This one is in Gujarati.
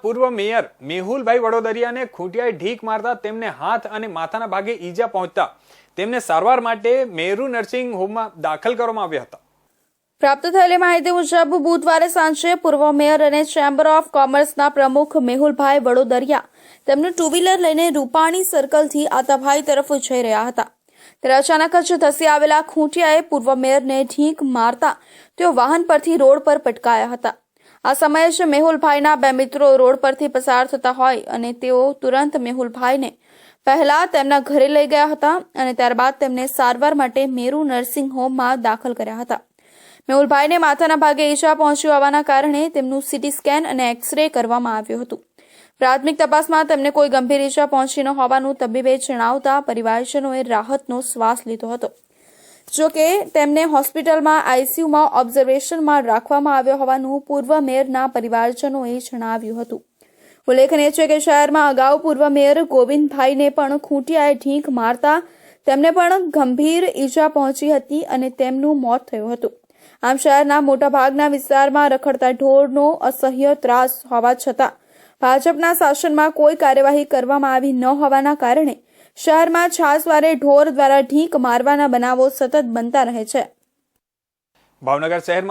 પૂર્વ મેયર મેહુલભાઈ વડોદરિયાને ખૂંટિયાએ ઢીક મારતા તેમને હાથ અને માથાના ભાગે ઈજા પહોંચતા તેમને સારવાર માટે મેરુ નર્સિંગ હોમમાં દાખલ કરવામાં આવ્યા હતા। પ્રાપ્ત થયેલી માહિતી મુજબ બુધવારે સાંજે પૂર્વ મેયર અને ચેમ્બર ઓફ કોમર્સના પ્રમુખ મેહુલભાઈ વડોદરિયા તેમનું ટુ વ્હીલર લઈને રૂપાણી સર્કલથી આતાભાઈ તરફ જઈ રહ્યા હતા। ત્યારે અચાનક જ ધસી આવેલા ખૂંટિયાએ પૂર્વ મેયરને ઢીંક મારતા તેઓ વાહન પરથી રોડ પર પટકાયા હતા। આ સમયે જ મેહુલભાઈના બે મિત્રો રોડ પરથી પસાર થતા હોય અને તેઓ તુરંત મેહુલભાઈને પહેલા તેમના ઘરે લઈ ગયા હતા અને ત્યારબાદ તેમને સારવાર માટે મેરુ નર્સિંગ હોમમાં દાખલ કર્યા હતા। મેહુલભાઈને માથાના ભાગે ઈજા પહોંચી હોવાના કારણે તેમનું સીટી સ્કેન અને એક્સરે કરવામાં આવ્યું હતું। પ્રાથમિક તપાસમાં તેમને કોઈ ગંભીર ઈજા પહોંચી ન હોવાનું તબીબે જણાવતા પરિવારજનોએ રાહતનો શ્વાસ લીધો હતો। જો કે તેમને હોસ્પિટલમાં આઈસીયુમાં ઓબ્ઝર્વેશનમાં રાખવામાં આવ્યો હોવાનું પૂર્વ મેયરના પરિવારજનોએ જણાવ્યું હતું। ઉલ્લેખનીય છે કે શહેરમાં અગાઉ પૂર્વ મેયર ગોવિંદભાઈને પણ ખૂંટિયાએ ઢીંક મારતા તેમને પણ ગંભીર ઈજા પહોંચી હતી અને તેમનું મોત થયું હતું। આમ શહેરના મોટાભાગના વિસ્તારમાં રખડતા ઢોરનો અસહ્ય ત્રાસ હોવા છતાં ભાજપના શાસનમાં કોઈ કાર્યવાહી કરવામાં આવી ન હોવાના કારણે શહેરમાં છાસવારે ઢોર દ્વારા ઢીંક મારવાના બનાવો સતત બનતા રહે છે। ભાવનગર શહેરમાં